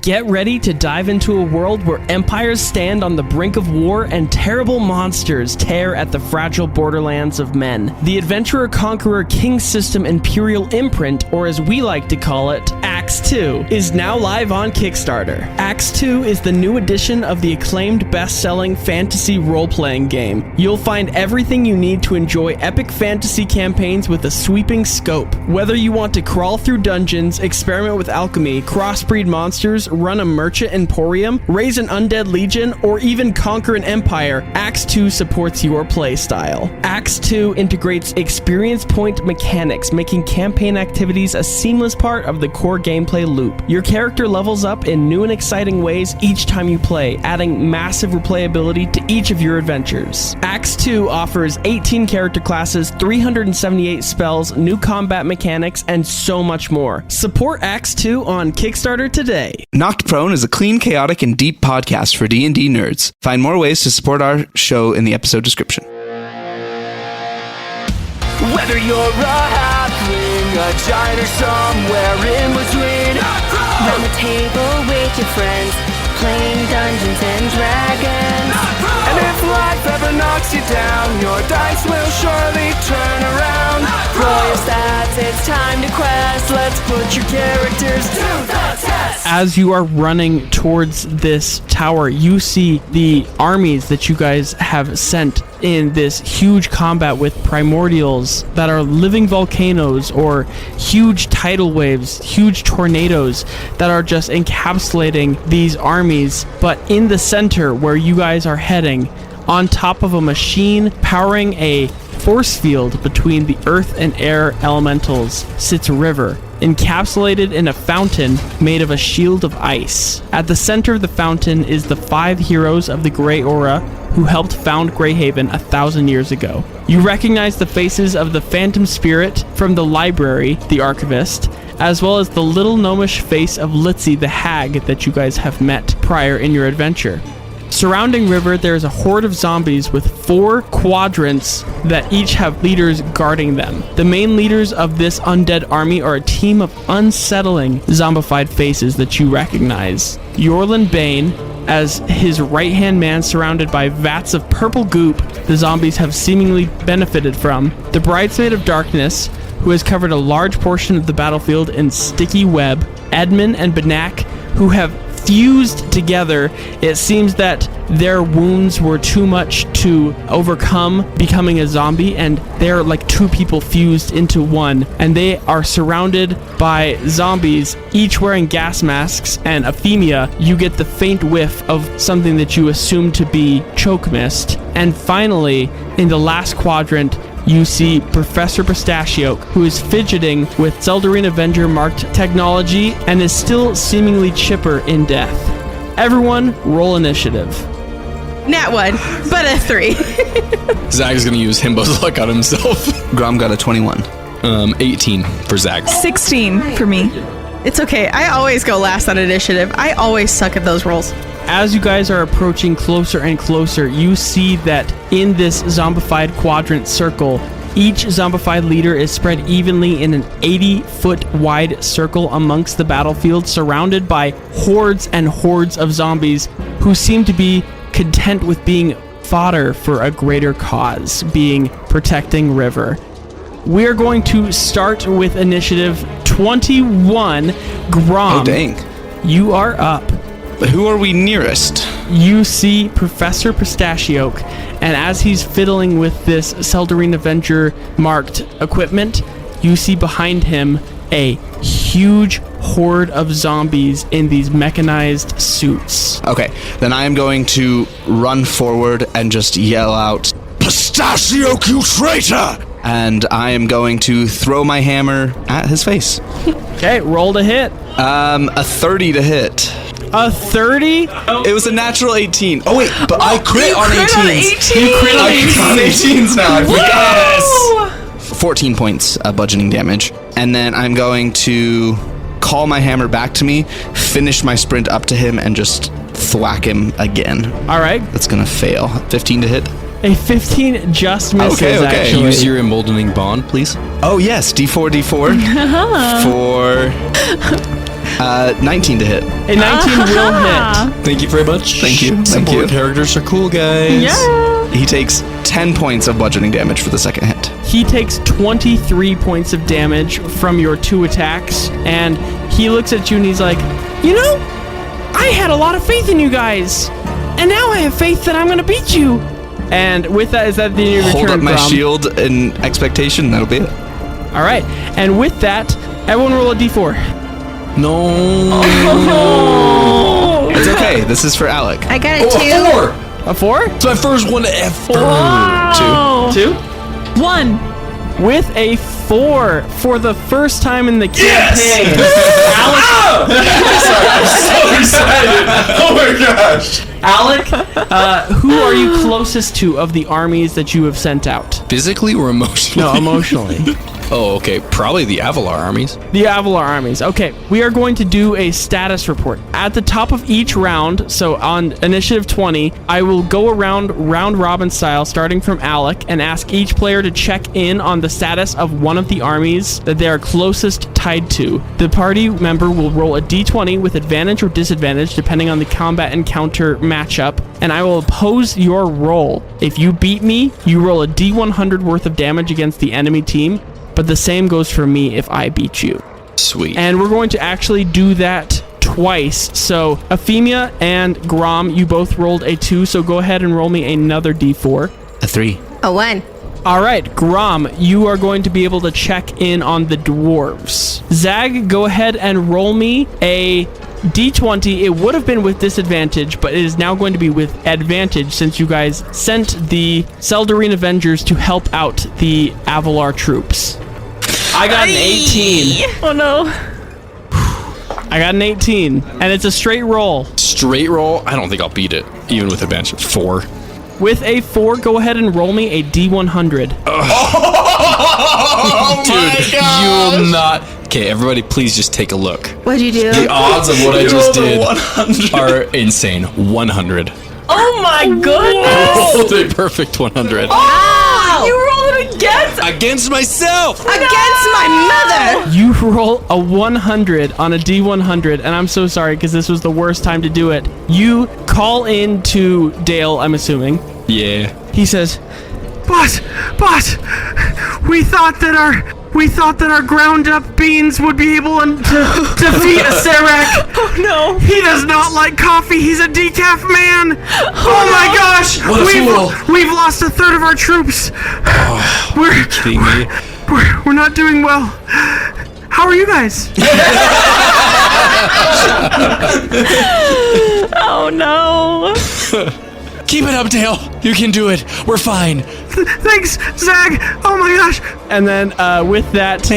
Get ready to dive into a world where empires stand on the brink of war and terrible monsters tear at the fragile borderlands of men. The Adventurer Conqueror King System Imperial Imprint, or as we like to call it, Acts 2, is now live on Kickstarter. Acts 2 is the new edition of the acclaimed best-selling fantasy role-playing game. You'll find everything you need to enjoy epic fantasy campaigns with a sweeping scope. Whether you want to crawl through dungeons, experiment with alchemy, crossbreed monsters, run a merchant emporium, raise an undead legion, or even conquer an empire, Acts 2 supports your playstyle. Acts 2 integrates experience point mechanics, making campaign activities a seamless part of the core gameplay loop. Your character levels up in new and exciting ways each time you play, adding massive replayability to each of your adventures. Acts 2 offers 18 character classes, 378 spells, new combat mechanics, and so much more. Support Acts 2 on Kickstarter today. Knocked Prone is a clean, chaotic, and deep podcast for D&D nerds. Find more ways to support our show in the episode description. Whether you're a halfling, a giant, or somewhere in between, round the table with your friends, playing Dungeons and Dragons. And if life ever knocks you down, your dice will surely turn around. Roll your stats, it's time to quest. Let's put your characters to the test. As you are running towards this tower, you see the armies that you guys have sent in this huge combat with primordials that are living volcanoes or huge tidal waves, huge tornadoes that are just encapsulating these armies. But in the center where you guys are heading, on top of a machine powering a force field between the earth and air elementals, sits a river, encapsulated in a fountain made of a shield of ice. At the center of the fountain is the 5 heroes of the Grey Aura who helped found Greyhaven 1,000 years ago. You recognize the faces of the Phantom Spirit from the library, the Archivist, as well as the little gnomish face of Litzy the Hag that you guys have met prior in your adventure. Surrounding river, there is a horde of zombies with 4 quadrants that each have leaders guarding them. The main leaders of this undead army are a team of unsettling zombified faces that you recognize. Yorlin Bane as his right-hand man, surrounded by vats of purple goop the zombies have seemingly benefited from. The Bridesmaid of Darkness, who has covered a large portion of the battlefield in sticky web. Edmund and Benak, who have fused together. It seems that their wounds were too much to overcome becoming a zombie, and they're like 2 people fused into one, and they are surrounded by zombies, each wearing gas masks. And Efimia, you get the faint whiff of something that you assume to be choke mist. And finally, in the last quadrant, you see Professor Pistachio, who is fidgeting with Zeldarine Avenger marked technology and is still seemingly chipper in death. Everyone, roll initiative. Nat 1, but a 3. Zach is going to use Himbo's luck on himself. Grom got a 21. 18 for Zach. 16 for me. It's okay. I always go last on initiative. I always suck at those rolls. As you guys are approaching closer and closer, you see that in this zombified quadrant circle, each zombified leader is spread evenly in an 80-foot wide circle amongst the battlefield, surrounded by hordes and hordes of zombies who seem to be content with being fodder for a greater cause, being protecting River. We are going to start with initiative 21. Grom, Oh, dang. you are up. But who are we nearest? You see Professor Pistachio, and as he's fiddling with this Zeldarine Avenger marked equipment, you see behind him a huge horde of zombies in these mechanized suits. Okay, then I am going to run forward and just yell out, "Pistachio, you traitor!" And I am going to throw my hammer at his face. Okay, roll to hit. A 30 to hit. A 30? It was a natural 18. Oh wait, but I crit on 18s. You crit on 18s now. I forgot. 14 points bludgeoning damage. And then I'm going to call my hammer back to me, finish my sprint up to him, and just thwack him again. All right. That's going to fail. 15 to hit. A 15 just misses, Okay. actually. Use your emboldening bond, please. Oh yes, D4. For 19 to hit. A 19 will hit. Thank you very much. Thank you. Thank Support you. characters are cool, guys. Yeah. He takes 10 points of bludgeoning damage for the second hit. He takes 23 points of damage from your 2 attacks, and he looks at you and he's like, you know, I had a lot of faith in you guys, and now I have faith that I'm going to beat you. And with that, is that the end of your Hold turn, up my Grom? shield in expectation. That'll be it. All right. And with that, everyone roll a d4. No. It's okay. This is for Alec. I got it too. A 4? It's my first one ever. Wow. 2? 1. With a 4 for the first time in the campaign. Oh my gosh. Alec, who are you closest to of the armies that you have sent out? Physically or emotionally? No, emotionally. Oh, okay. Probably the Avalar armies. The Avalar armies. Okay, we are going to do a status report. At the top of each round, so on initiative 20, I will go around round robin style, starting from Alec, and ask each player to check in on the status of one of the armies that they are closest tied to. The party member will roll a d20 with advantage or disadvantage, depending on the combat encounter matchup, and I will oppose your roll. If you beat me, you roll a d100 worth of damage against the enemy team, but the same goes for me if I beat you. Sweet. And we're going to actually do that twice. So Efimia and Grom, you both rolled a 2, so go ahead and roll me another d4. A 3. A 1. All right, Grom, you are going to be able to check in on the dwarves. Zag, go ahead and roll me a d20. It would have been with disadvantage, but it is now going to be with advantage since you guys sent the Seldarine Avengers to help out the Avalar troops. I got an 18. Oh no. I got an 18, and it's a straight roll. Straight roll? I don't think I'll beat it, even with advantage. 4. With a 4, go ahead and roll me a d100. Dude, you will not. Okay, everybody, please just take a look. What'd you do? The odds of what I just did are insane. 100. Oh my goodness. Rolled a perfect 100. Oh, you rolled it Against myself! against my mother. You roll a 100 on a d100, and I'm so sorry because this was the worst time to do it. You call in to Dale, I'm assuming. Yeah. He says, Boss, we thought that our ground up beans would be able to defeat a Serac. Oh no. He does not like coffee. He's a decaf man. Oh my gosh. What a fool. We've lost a third of our troops. We're Kidding me? we're not doing well. How are you guys? Oh no. Keep it up, Dale. You can do it. We're fine. Thanks, Zag. Oh my gosh. And then with that,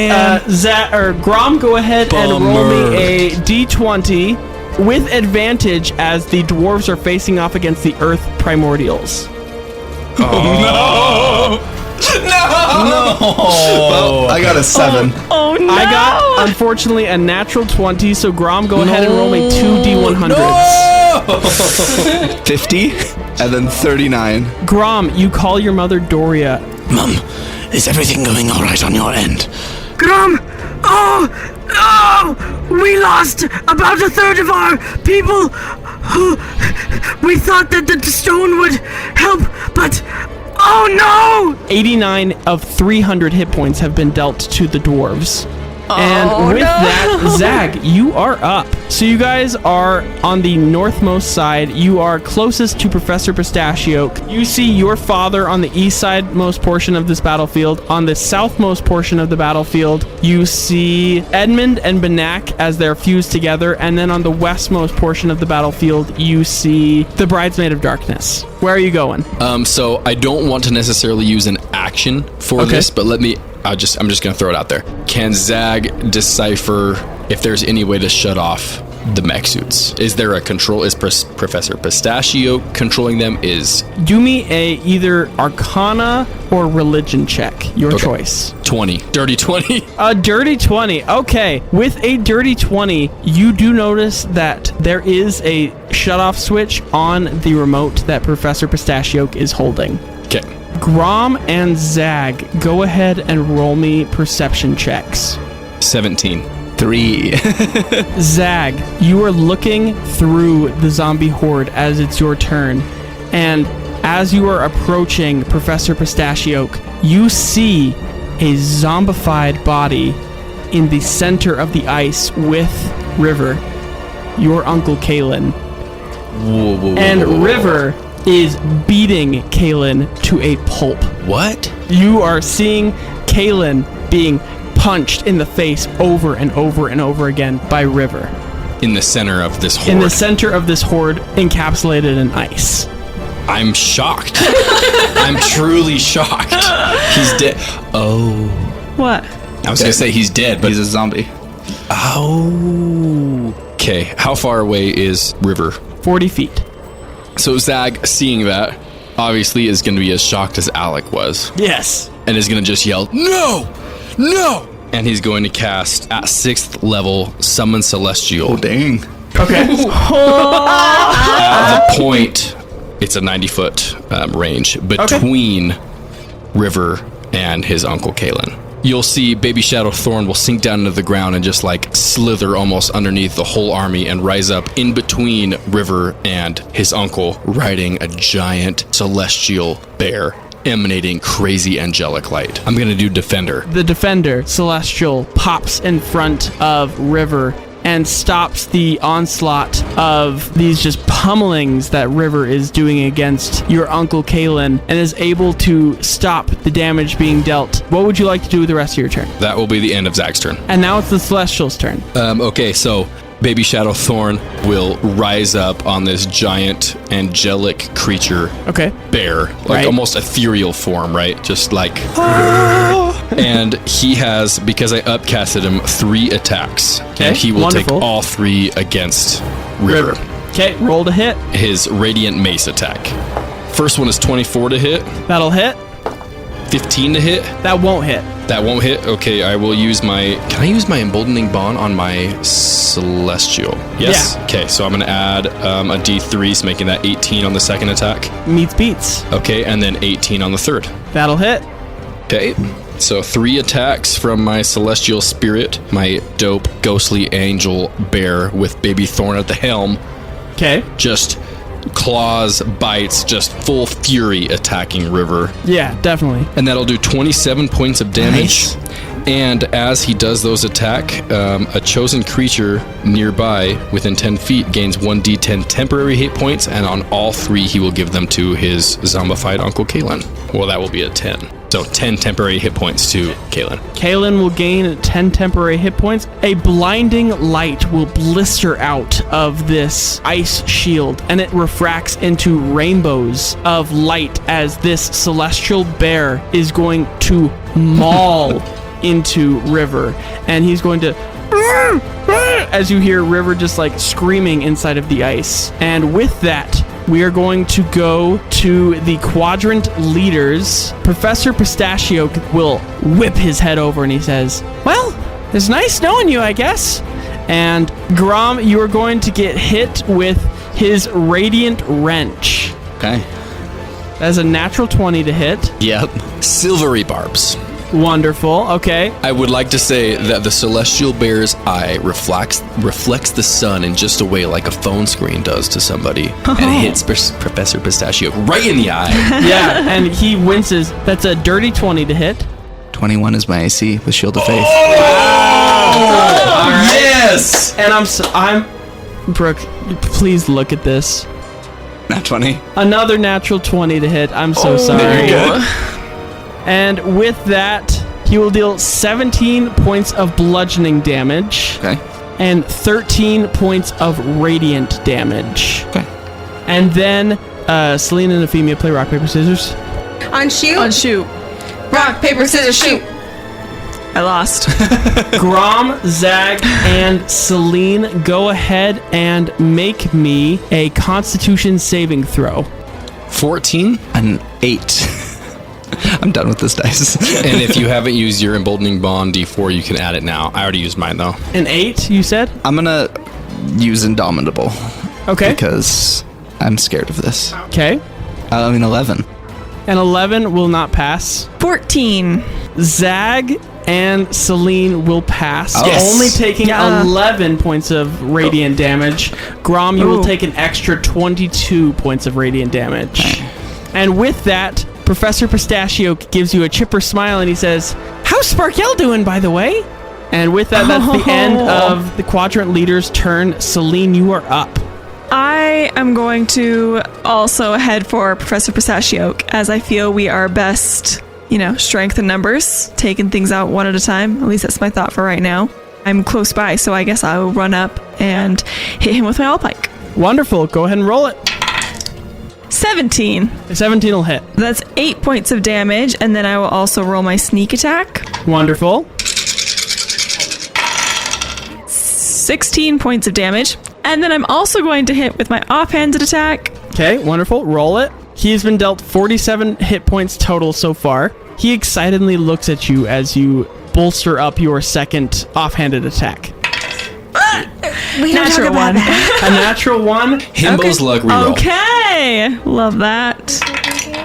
Grom, go ahead and roll Bummer. me a d20 with advantage as the dwarves are facing off against the Earth Primordials. Well, I got a 7. Oh no. I got, unfortunately, a natural 20, so Grom, go ahead and roll me 2 d100s. 50 and then 39. Grom, you call your mother Doria. Mum, is everything going all right on your end? Grom! Oh! We lost about a third of our people! We thought that the stone would help, but... Oh no! 89 of 300 hit points have been dealt to the dwarves. And with that, Zag, you are up. So you guys are on the northmost side. You are closest to Professor Pistachio. You see your father on the east side most portion of this battlefield. On the southmost portion of the battlefield, you see Edmund and Benak as they're fused together. And then on the westmost portion of the battlefield, you see the Bridesmaid of Darkness. Where are you going? So I don't want to necessarily use an action for this, but I'm just gonna throw it out there. Can Zag decipher if there's any way to shut off the mech suits? Is there a control? Is Professor Pistachio controlling them? Do me a either Arcana or Religion check. Your choice. 20. Dirty 20. A dirty 20. Okay. With a dirty 20, you do notice that there is a shut-off switch on the remote that Professor Pistachio is holding. Okay. Grom and Zag, go ahead and roll me perception checks. 17. 3. Zag, you are looking through the zombie horde as it's your turn, and as you are approaching Professor Pistachio, you see a zombified body in the center of the ice with River, your Uncle Kalen. And River is beating Kalen to a pulp. What? You are seeing Kalen being punched in the face over and over and over again by River. In the center of this horde. In the center of this horde, encapsulated in ice. I'm shocked. I'm truly shocked. He's dead. Oh. What? I was going to say he's dead, but... He's a zombie. Oh. Okay, how far away is River? 40 feet. So Zag, seeing that, obviously is going to be as shocked as Alec was. Yes. And is going to just yell, "No! No!" And he's going to cast, at 6th level, Summon Celestial. Oh, dang. Okay. At the point, it's a 90-foot range between River and his Uncle Kalen. You'll see Baby Shadow Thorn will sink down into the ground and just like slither almost underneath the whole army and rise up in between River and his uncle, riding a giant celestial bear emanating crazy angelic light. I'm gonna do Defender. The Defender, Celestial, pops in front of River and stops the onslaught of these just pummelings that River is doing against your Uncle Kalen, and is able to stop the damage being dealt. What would you like to do with the rest of your turn? That will be the end of Zag's turn. And now it's the Celestial's turn. Okay, so Baby Shadow Thorn will rise up on this giant angelic creature. Okay. Bear, like Right. almost ethereal form, right? Just like... And he has, because I upcasted him, 3 attacks. Okay, And he will wonderful. take all 3 against River. Okay, roll to hit. His Radiant Mace attack. First one is 24 to hit, That'll hit. 15 to hit. That won't hit. That won't hit. Okay, I will use my... Can I use my Emboldening Bond on my Celestial? Yes. Yeah. Okay, so I'm going to add a D3, so making that 18 on the second attack. Meets beats. Okay, and then 18 on the third. That'll hit. Okay, so 3 attacks from my Celestial Spirit, my dope ghostly angel bear with Baby Thorn at the helm. Okay. Just claws, bites, just full fury attacking River. Yeah, definitely. And that'll do 27 points of damage. Nice. And as he does those attack, a chosen creature nearby within 10 feet gains 1d10 temporary hit points, and on all 3 he will give them to his zombified Uncle Kalen. Well, that will be a 10. So 10 temporary hit points to Kalen. Kalen will gain 10 temporary hit points. A blinding light will blister out of this ice shield, and it refracts into rainbows of light as this celestial bear is going to maul into River. And he's going to... as you hear River just like screaming inside of the ice. And with that, we are going to go to the quadrant leaders. Professor Pistachio will whip his head over and he says, "Well, it's nice knowing you, I guess." And Grom, you are going to get hit with his Radiant Wrench. Okay. That's a natural 20 to hit. Yep. Silvery barbs. Wonderful. Okay. I would like to say that the Celestial Bear's eye reflects the sun in just a way like a phone screen does to somebody. And it hits Professor Pistachio right in the eye. Yeah, and he winces. That's a dirty 20 to hit. 21 is my AC with Shield of Faith. Yes! And I'm Brooke, please look at this. Not 20. Another natural 20 to hit. I'm so sorry. And with that, he will deal 17 points of bludgeoning damage. Okay. And 13 points of radiant damage. Okay. And then Selene and Efimia play rock, paper, scissors. On shoot. On shoot. Rock, paper, scissors, shoot. I lost. Grom, Zag, and Selene, go ahead and make me a Constitution saving throw. 14. An 8. I'm done with this dice. And if you haven't used your Emboldening Bond D4, you can add it now. I already used mine, though. An 8, you said? I'm gonna use Indomitable Okay. because I'm scared of this. Okay. 11. An 11 will not pass. 14. Zag, and Selene will pass, Yes. only taking 11 points of radiant damage. Grom, you will take an extra 22 points of radiant damage. And with that, Professor Pistachio gives you a chipper smile and he says, "How's Sparkle doing, by the way?" And with that, that's the end of the quadrant leader's turn. Selene, you are up. I am going to also head for Professor Pistachio, as I feel we are best, strength in numbers, taking things out one at a time. At least that's my thought for right now. I'm close by, so I guess I will run up and hit him with my all pike. Wonderful. Go ahead and roll it. 17. 17 will hit. That's 8 points of damage, and then I will also roll my sneak attack. Wonderful. 16 points of damage. And then I'm also going to hit with my offhanded attack. Okay, wonderful. Roll it. He's been dealt 47 hit points total so far. He excitedly looks at you as you bolster up your second offhanded attack. We don't talk about that. A natural 1. Himbo's luck reroll. Okay. Love that.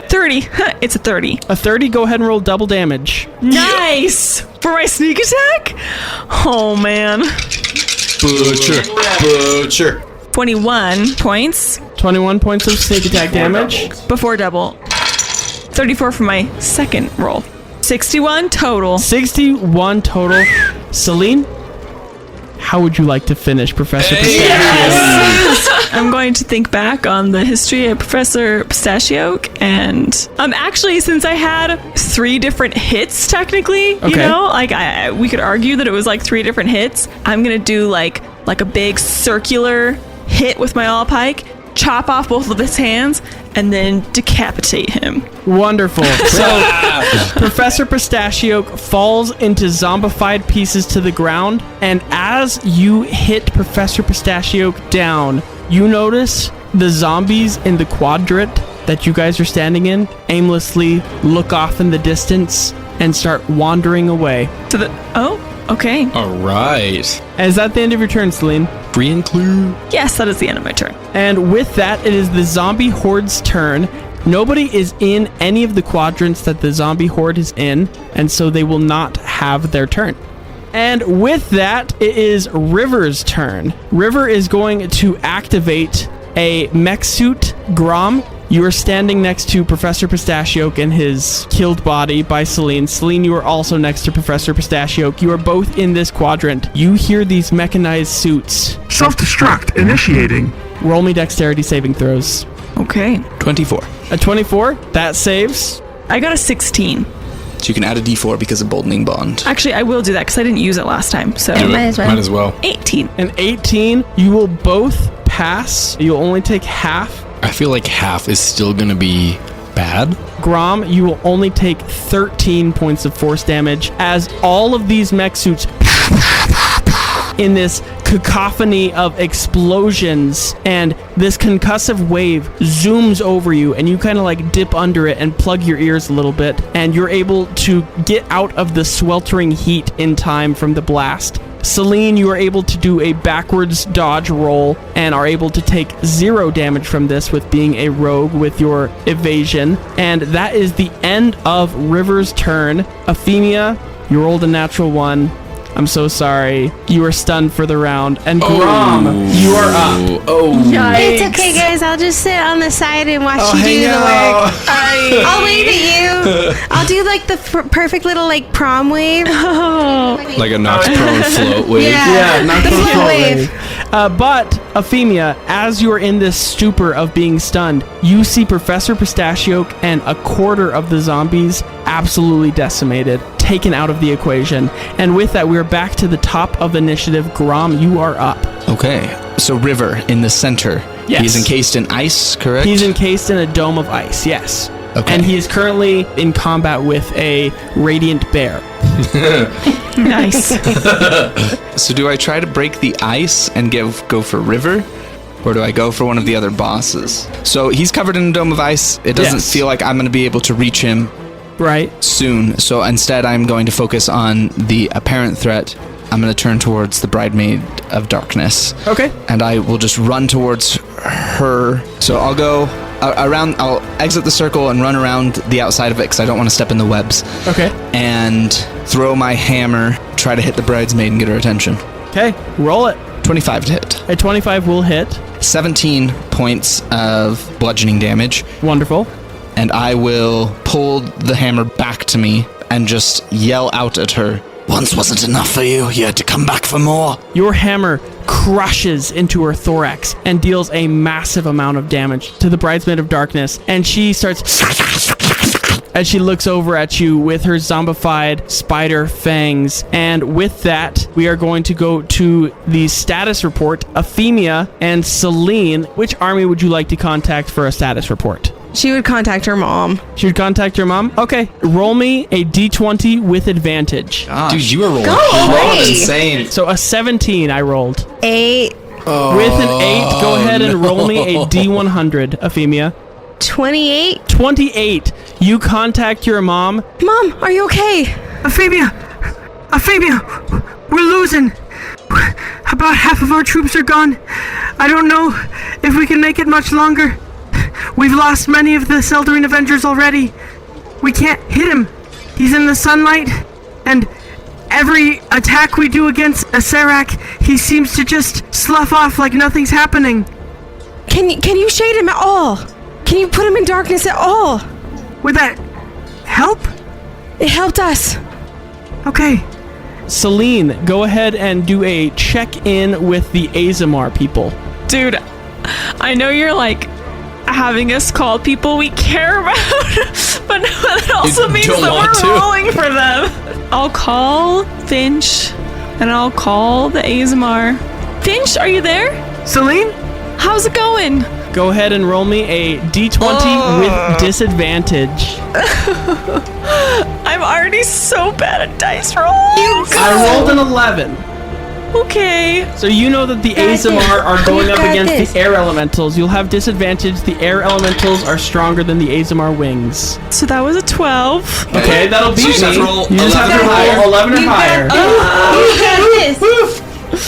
30. It's a 30. A 30, go ahead and roll double damage. Nice. For my sneak attack? Oh, man. Butcher. 21 points 21 points of sneak attack damage. before double. 34 for my second roll. 61 total. 61 total. Selene, how would you like to finish Professor Pistachio? I'm going to think back on the history of Professor Pistachio, and actually, since I had 3 different hits, technically, we could argue that it was like 3 different hits. I'm gonna do like a big circular hit with my all pike, chop off both of his hands, and then decapitate him. Wonderful. So, Professor Pistachio falls into zombified pieces to the ground, and as you hit Professor Pistachio down, you notice the zombies in the quadrant that you guys are standing in aimlessly look off in the distance and start wandering away. Okay. All right. Is that the end of your turn, Selene? Free and clear. Yes, that is the end of my turn. And with that, it is the zombie horde's turn. Nobody is in any of the quadrants that the zombie horde is in, and so they will not have their turn. And with that, it is River's turn. River is going to activate a mech suit. Grom, you are standing next to Professor Pistachio and his killed body by Selene. Selene, you are also next to Professor Pistachio. You are both in this quadrant. You hear these mechanized suits. Self-destruct initiating. Roll me dexterity saving throws. Okay. 24. A 24, that saves. I got a 16. So you can add a d4 because of Boldening Bond. Actually, I will do that because I didn't use it last time. So Do it. Might as well. 18. An 18, you will both pass. You'll only take half. I feel like half is still going to be bad. Grom, you will only take 13 points of force damage as all of these mech suits in this cacophony of explosions, and this concussive wave zooms over you, and you kind of like dip under it and plug your ears a little bit, and you're able to get out of the sweltering heat in time from the blast. Selene, you are able to do a backwards dodge roll and are able to take 0 damage from this with being a rogue with your evasion. And that is the end of River's turn. Efimia, you rolled a natural 1. I'm so sorry. You are stunned for the round. And Grom, you are up. It's okay, guys. I'll just sit on the side and watch you do the work. I'll wave at you. I'll do like the perfect little like prom wave. Like a Nox prone float wave. Yeah, not the the float float wave. But, Efimia, as you are in this stupor of being stunned, you see Professor Pistachio and a quarter of the zombies absolutely decimated, taken out of the equation. And with that, we are back to the top of initiative. Grom, you are up. Okay. So River in the center. Yes. He's encased in ice, correct? He's encased in a dome of ice, yes. Okay. And he is currently in combat with a radiant bear. Nice. So do I try to break the ice and go for River? Or do I go for one of the other bosses? So he's covered in a dome of ice. It doesn't Yes. feel like I'm going to be able to reach him Right. soon. So instead, I'm going to focus on the apparent threat. I'm going to turn towards the Bridemaid of Darkness. Okay. And I will just run towards her. So I'll go I'll exit the circle and run around the outside of it because I don't want to step in the webs. Okay. And throw my hammer, try to hit the bridesmaid and get her attention. Okay, roll it. 25 to hit. A 25 will hit. 17 points of bludgeoning damage. Wonderful. And I will pull the hammer back to me and just yell out at her. Once wasn't enough for you. You had to come back for more. Your hammer crushes into her thorax and deals a massive amount of damage to the Bridesmaid of Darkness. And she starts... as she looks over at you with her zombified spider fangs. And with that, we are going to go to the status report. Efimia and Selene, which army would you like to contact for a status report? She would contact her mom. She would contact your mom? Okay. Roll me a d20 with advantage. Dude, you are rolling. away. Insane. So a 17 I rolled. 8. With an 8, go ahead and roll me a d100, Efimia. 28. 28. You contact your mom. Mom, are you okay? Efimia, we're losing. About half of our troops are gone. I don't know if we can make it much longer. We've lost many of the Seldarine Avengers already. We can't hit him. He's in the sunlight, and every attack we do against a Serac, he seems to just slough off like nothing's happening. Can you shade him at all? Can you put him in darkness at all? Would that help? It helped us. Okay. Selene, go ahead and do a check-in with the Azamar people. Dude, I know you're like having us call people we care about, but that also means that we're rolling for them. I'll call Finch and I'll call the Azamar. Finch, are you there? Selene? How's it going? Go ahead and roll me a d20 with disadvantage. I'm already so bad at dice rolls. I rolled an 11. Okay. So you know that the Azamar are going up against the air elementals. You'll have disadvantage. The air elementals are stronger than the Azamar wings. So that was a 12. Okay, that'll beat me. You just have to roll 11 or higher. You got this.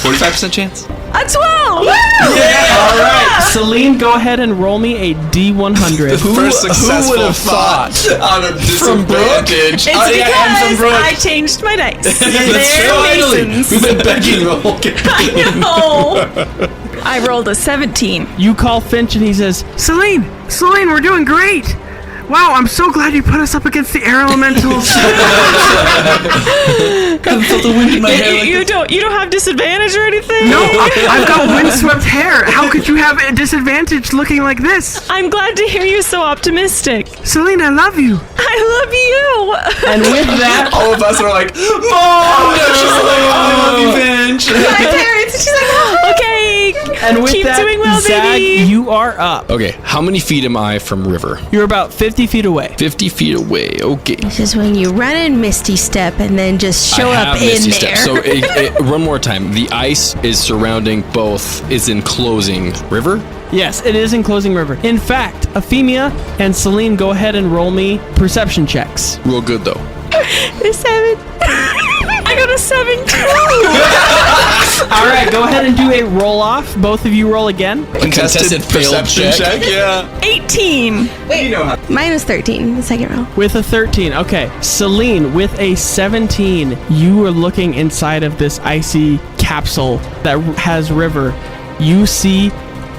45% chance? A 12! All right, Selene, go ahead and roll me a d100. First successful would've thought? on a disadvantage. It's because I changed my dice. They're Masons. We've been begging the whole game. I know. I rolled a 17. You call Finch and he says, Selene, we're doing great. Wow, I'm so glad you put us up against the air elementals. You don't have disadvantage or anything? No, I've got windswept hair. How could you have a disadvantage looking like this? I'm glad to hear you so optimistic. Selene, I love you. I love you. and with that, All of us are like, Mom! She's like, I love you, Finch. My parents. She's like, Okay. and with Keep that, doing well, Zag, baby. you are up. Okay, how many feet am I from river? You're about 50 feet away. 50 feet away. Okay. This is when you run in Misty Step and then just show I up have in Misty there. Step. So one more time. The ice is surrounding both, is enclosing river? Yes, it is enclosing river. In fact, Efimia and Selene, go ahead and roll me perception checks. Real good though. The 7. I got a 17. All right, go ahead and do a roll off. Both of you roll again. Contested failed check. Yeah. 18. Mine was 13, the second row. With a 13. Okay. Selene, with a 17, you are looking inside of this icy capsule that has river. You see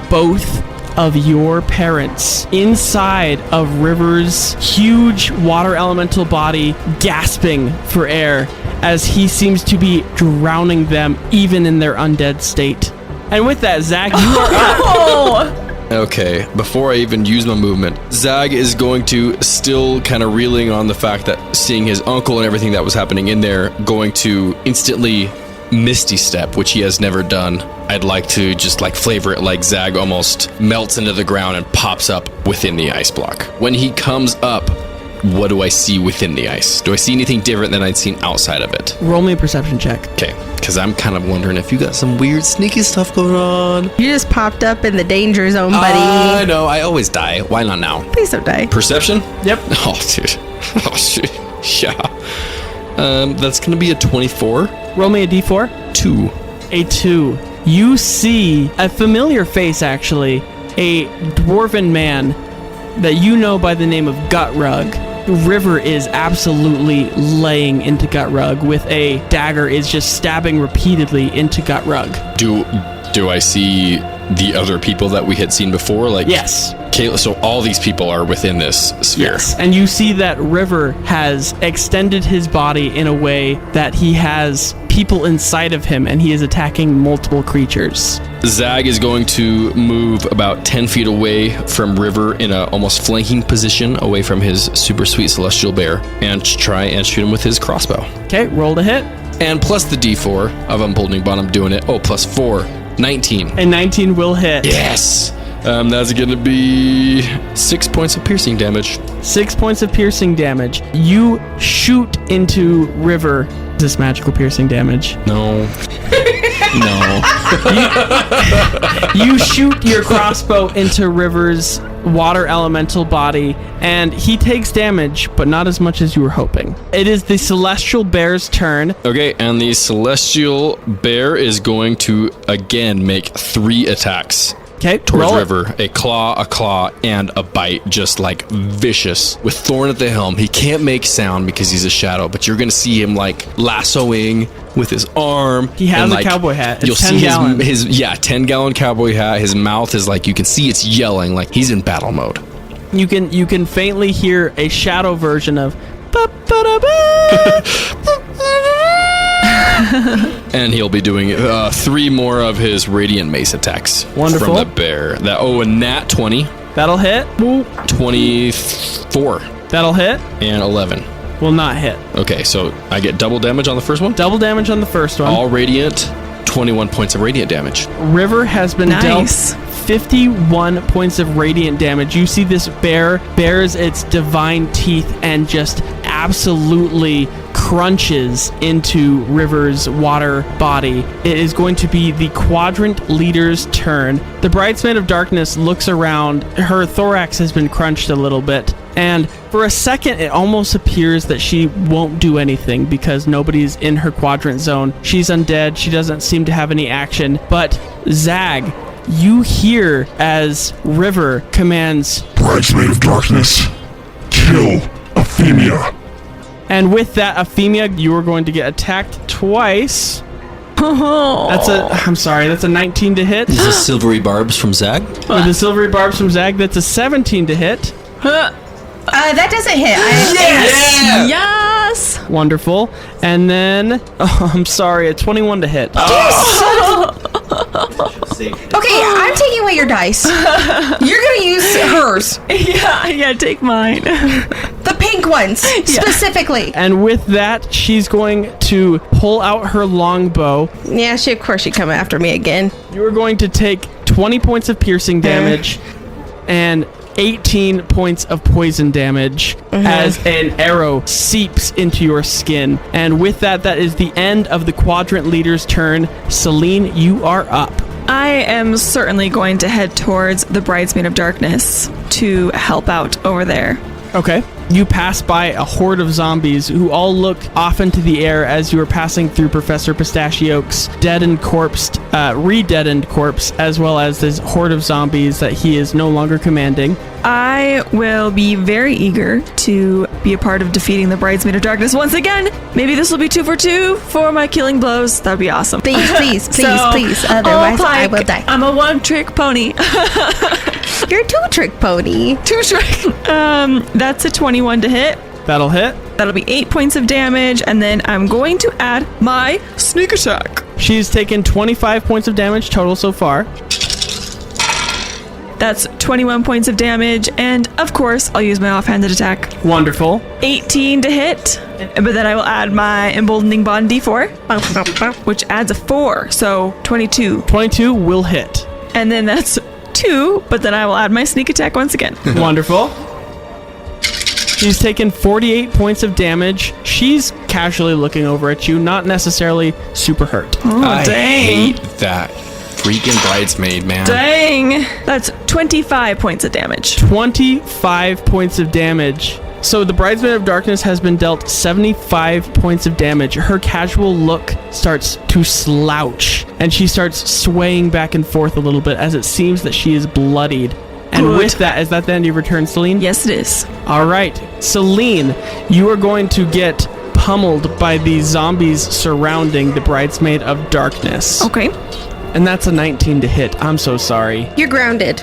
both of your parents inside of River's huge water elemental body, gasping for air as he seems to be drowning them even in their undead state. And with that, Zag, you are up. Oh. Okay, before I even use my movement, Zag is going to, still kind of reeling on the fact that seeing his uncle and everything that was happening in there, going to instantly Misty Step, which he has never done. I'd like to just like flavor it like Zag almost melts into the ground and pops up within the ice block. When he comes up, what do I see within the ice? Do I see anything different than I'd seen outside of it? Roll me a perception check. Okay, because I'm kind of wondering if you got some weird sneaky stuff going on. You just popped up in the danger zone, I buddy. know, I always die. Why not now? Please don't die. Perception? Yep. Oh, dude. Oh, shit. Yeah. That's going to be a 24. Roll me a d4. 2. A 2. You see a familiar face, actually. A dwarven man that you know by the name of Gut Rug. River is absolutely laying into Gut Rug with a dagger, is just stabbing repeatedly into Gut Rug. Do I see the other people that we had seen before? Like, yes. Kayla, so all these people are within this sphere. Yes. And you see that River has extended his body in a way that he has people inside of him, and he is attacking multiple creatures. Zag is going to move about 10 feet away from River in a almost flanking position away from his super sweet celestial bear and try and shoot him with his crossbow. Okay, roll to hit. And plus the D4 of Unholding Bond, I'm doing it. Oh, plus 4, 19. And 19 will hit. Yes! That's going to be 6 points of piercing damage. 6 points of piercing damage. You shoot into River. Is this magical piercing damage? No. No. You shoot your crossbow into River's water elemental body, and he takes damage, but not as much as you were hoping. It is the Celestial Bear's turn. Okay, and the Celestial Bear is going to, again, make 3 attacks. Okay, towards River. A claw, and a bite, just like vicious. With Thorn at the helm, he can't make sound because he's a shadow, but you're gonna see him like lassoing with his arm. He has a cowboy hat. It's you'll 10 see gallon. his 10-gallon cowboy hat. His mouth is like, you can see it's yelling like he's in battle mode. You can faintly hear a shadow version of and he'll be doing 3 more of his radiant mace attacks. Wonderful. From the bear. A nat 20. That'll hit. 24. That'll hit. And 11. Will not hit. Okay, so I get double damage on the first one? Double damage on the first one. All radiant, 21 points of radiant damage. River has been dealt 51 points of radiant damage. You see this bear bares its divine teeth and just absolutely crunches into River's water body. It is going to be the quadrant leader's turn. The Bridesmaid of Darkness looks around. Her thorax has been crunched a little bit, and for a second it almost appears that she won't do anything because nobody's in her quadrant zone. She's undead. She doesn't seem to have any action. But Zag, you hear as River commands, Bridesmaid of Darkness, kill Efimia. And with that, Efimia, you are going to get attacked twice. That's a 19 to hit. These are silvery barbs from Zag. With the silvery barbs from Zag, that's a 17 to hit. That doesn't hit. Yes! Wonderful. And then, a 21 to hit. Okay, I'm taking away your dice. You're gonna use hers. Yeah, take mine. The pink ones, specifically. And with that, she's going to pull out her longbow. Yeah, of course she'd come after me again. You are going to take 20 points of piercing damage and 18 points of poison damage as an arrow seeps into your skin. And with that, that is the end of the quadrant leader's turn. Selene, you are up. I am certainly going to head towards the Bridesmaid of Darkness to help out over there. Okay. You pass by a horde of zombies who all look off into the air as you are passing through Professor Pistachio's deadened corpse, re-deadened corpse, as well as this horde of zombies that he is no longer commanding. I will be very eager to be a part of defeating the Bridesmaid of Darkness once again. Maybe this will be 2 for 2 for my killing blows. That would be awesome. Please. Otherwise, I will die. I'm a one-trick pony. You're a 2-trick pony. 2-trick. That's a 21 to hit. That'll hit. That'll be 8 points of damage, and then I'm going to add my sneak attack. She's taken 25 points of damage total so far. That's 21 points of damage, and of course, I'll use my offhanded attack. Wonderful. 18 to hit, but then I will add my emboldening bond d4, which adds a 4, so 22. 22 will hit. And then that's 2, but then I will add my sneak attack once again. Wonderful. She's taken 48 points of damage. She's casually looking over at you, not necessarily super hurt. Oh, I dang. hate that freaking bridesmaid, man. Dang. That's 25 points of damage. 25 points of damage. So the Bridesmaid of Darkness has been dealt 75 points of damage. Her casual look starts to slouch, and she starts swaying back and forth a little bit as it seems that she is bloodied. And with that, is that the end of your turn, Selene? Yes, it is. All right. Selene, you are going to get pummeled by the zombies surrounding the Bridesmaid of Darkness. Okay. And that's a 19 to hit. I'm so sorry. You're grounded.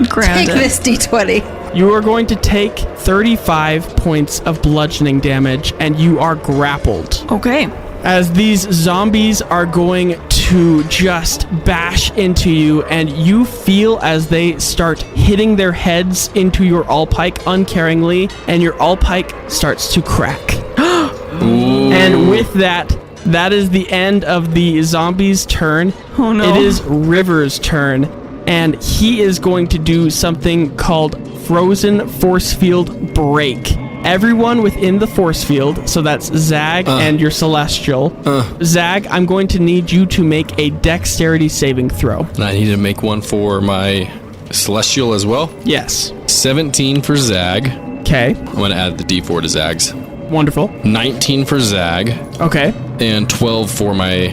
Grounded. Take this D20. You are going to take 35 points of bludgeoning damage, and you are grappled. Okay. As these zombies are going to just bash into you, and you feel as they start hitting their heads into your all-pike uncaringly, and your all-pike starts to crack. And with that, that is the end of the zombie's turn. Oh no. It is River's turn, and he is going to do something called Frozen Force Field Break. Everyone within the force field, so that's Zag and your Celestial. Zag, I'm going to need you to make a dexterity saving throw. And I need to make one for my Celestial as well? Yes. 17 for Zag. Okay. I'm going to add the D4 to Zag's. Wonderful. 19 for Zag. Okay. And 12 for my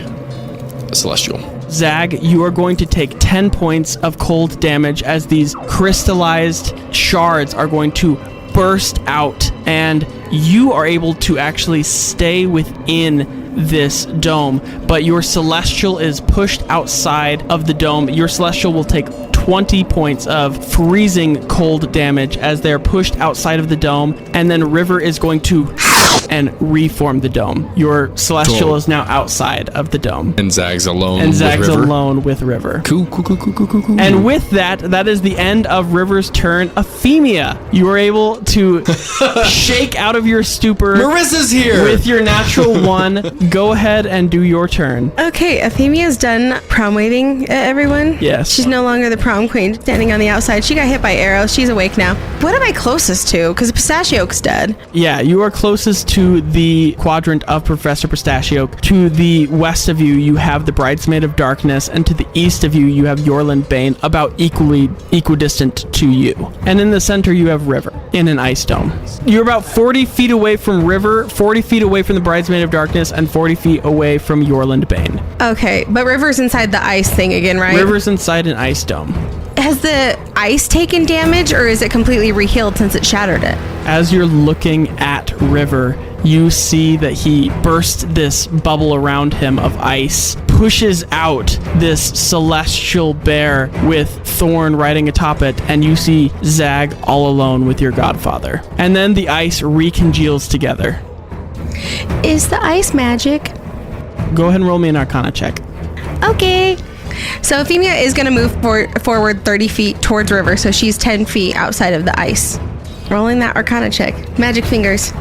Celestial. Zag, you are going to take 10 points of cold damage as these crystallized shards are going to burst out, and you are able to actually stay within this dome, but your Celestial is pushed outside of the dome. Your Celestial will take 20 points of freezing cold damage as they're pushed outside of the dome, and then River is going to and reform the dome. Your Celestial Cool. is now outside of the dome. And Zag's alone And Zag's with River. alone with River. Cool. And with that, that is the end of River's turn. Efimia, you are able to shake out of your stupor. Marissa's here! With your natural 1. Go ahead and do your turn. Okay, Efimia's done prom waving at everyone. Yes. She's no longer the prom queen standing on the outside. She got hit by arrows. She's awake now. What am I closest to? Because Pistachio's dead. Yeah, you are closest to the quadrant of Professor Pistachio. To the west of you, you have the Bridesmaid of Darkness, and to the east of you, you have Yorland Bane, about equidistant to you. And in the center, you have River in an ice dome. You're about 40 feet away from River, 40 feet away from the Bridesmaid of Darkness, and 40 feet away from Yorland Bane. Okay, but River's inside the ice thing again, right? River's inside an ice dome. Has the ice taken damage, or is it completely rehealed since it shattered it? As you're looking at River, you see that he bursts this bubble around him of ice, pushes out this celestial bear with Thorn riding atop it, and you see Zag all alone with your Godfather. And then the ice recongeals together. Is the ice magic? Go ahead and roll me an Arcana check. Okay. So Efimia is going to move forward 30 feet towards River, so she's 10 feet outside of the ice. Rolling that Arcana check. Magic fingers.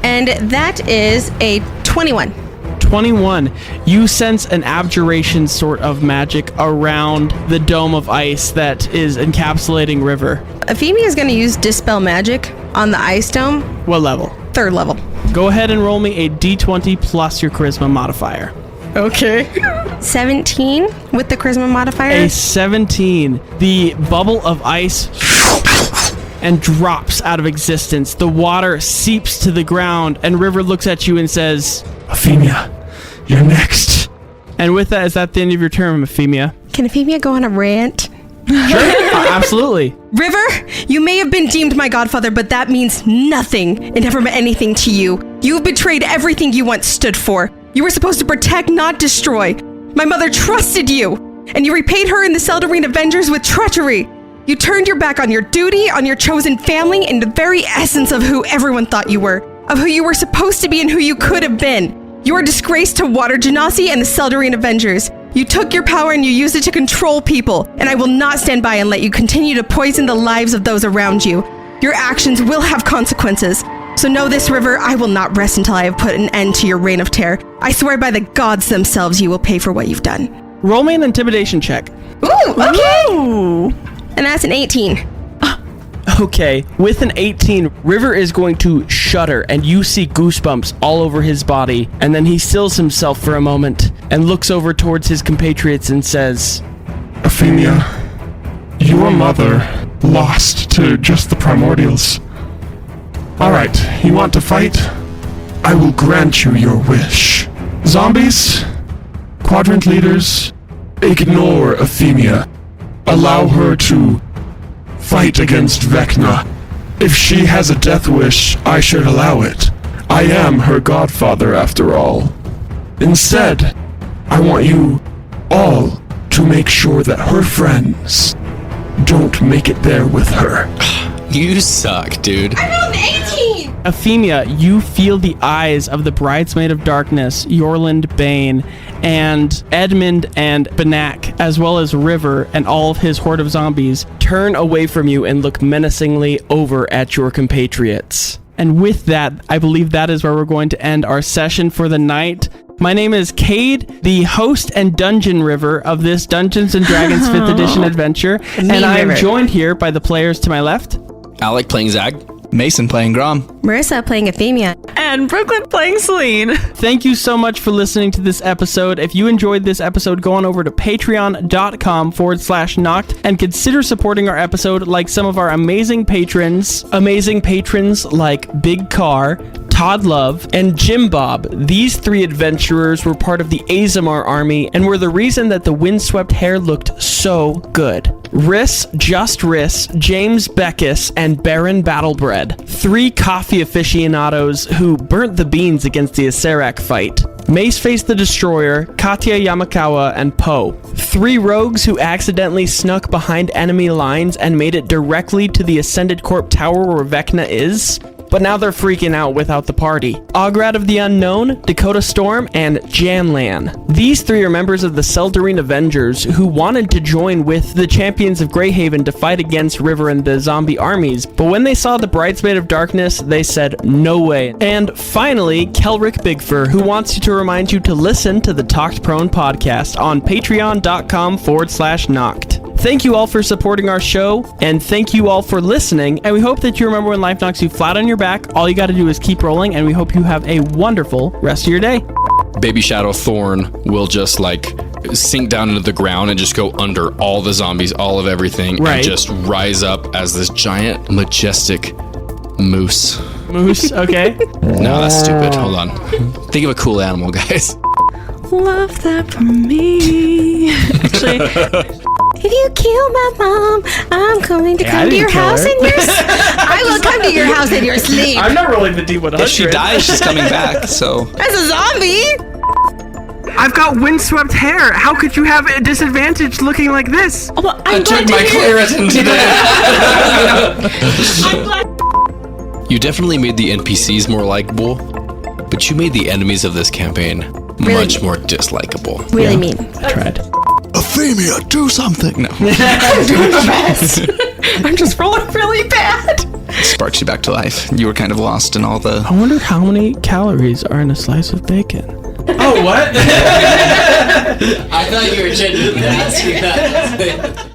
And that is a 21. 21. You sense an abjuration sort of magic around the dome of ice that is encapsulating River. Efimia is going to use Dispel Magic on the ice dome. What level? 3rd level. Go ahead and roll me a d20 plus your charisma modifier. Okay. 17 with the charisma modifier. A 17. The bubble of ice and drops out of existence. The water seeps to the ground, and River looks at you and says, Efimia, you're next. And with that, is that the end of your turn, Efimia? Can Efimia go on a rant? Sure. Absolutely. River, you may have been deemed my godfather, but that means nothing. It never meant anything to you. You've betrayed everything you once stood for. You were supposed to protect, not destroy. My mother trusted you, and you repaid her in the Seldarine Avengers with treachery. You turned your back on your duty, on your chosen family, and the very essence of who everyone thought you were, of who you were supposed to be and who you could have been. You are a disgrace to Water Genasi and the Seldarine Avengers. You took your power and you used it to control people, and I will not stand by and let you continue to poison the lives of those around you. Your actions will have consequences. So know this, River, I will not rest until I have put an end to your reign of terror. I swear by the gods themselves you will pay for what you've done. Roll me an intimidation check. Ooh, okay. Ooh. And that's an 18. Okay, with an 18, River is going to shudder, and you see goosebumps all over his body, and then he stills himself for a moment and looks over towards his compatriots and says, Efimia, your mother lost to just the primordials. Alright, you want to fight? I will grant you your wish. Zombies, quadrant leaders, ignore Efimia. Allow her to fight against Vecna. If she has a death wish, I should allow it. I am her godfather after all. Instead, I want you all to make sure that her friends don't make it there with her. You suck, dude. I got an 18! Efimia, you feel the eyes of the Bridesmaid of Darkness, Yorland Bane, and Edmund and Benak, as well as River and all of his horde of zombies, turn away from you and look menacingly over at your compatriots. And with that, I believe that is where we're going to end our session for the night. My name is Cade, the host and dungeon river of this Dungeons & Dragons 5th edition adventure, and I am joined here by the players to my left. Alec playing Zag. Mason playing Grom. Marissa playing Efimia. And Brooklyn playing Selene. Thank you so much for listening to this episode. If you enjoyed this episode, go on over to patreon.com/knocked and consider supporting our episode like some of our amazing patrons. Amazing patrons like Big Car, Todd Love, and Jim Bob. These 3 adventurers were part of the Azamar army and were the reason that the windswept hair looked so good. Riss, Just Riss, James Beckus, and Baron Battlebread. 3 coffee aficionados who burnt the beans against the Acerak fight. Maceface the Destroyer, Katya Yamakawa, and Poe. 3 rogues who accidentally snuck behind enemy lines and made it directly to the Ascended Corp Tower where Vecna is. But now they're freaking out without the party. Ograd of the Unknown, Dakota Storm, and Janlan. These 3 are members of the Seldarine Avengers who wanted to join with the Champions of Greyhaven to fight against River and the zombie armies, but when they saw the Bridesmaid of Darkness, they said, no way. And finally, Kelric Bigfer, who wants to remind you to listen to the Talked Prone podcast on patreon.com/knocked. Thank you all for supporting our show, and thank you all for listening, and we hope that you remember when life knocks you flat on your back, all you gotta do is keep rolling, and we hope you have a wonderful rest of your day. Baby Shadow Thorn will just sink down into the ground and just go under all the zombies, all of everything, and just rise up as this giant, majestic moose. Moose, okay. No, that's stupid. Hold on. Think of a cool animal, guys. Love that for me. Actually, If you kill my mom, I'm going to come to your house in your I will come to your house in your sleep. I'm not rolling the D100. If she dies, she's coming back, so... As a zombie? I've got windswept hair. How could you have a disadvantage looking like this? well, I took my Claritin today. I'm glad. You definitely made the NPCs more likable, but you made the enemies of this campaign much more dislikable. Really mean. I tried. Efimia, do something. No. I'm doing my best. I'm just rolling really bad. Sparks you back to life. You were kind of lost in all the... I wonder how many calories are in a slice of bacon. Oh, what? I thought you were genuinely asking that.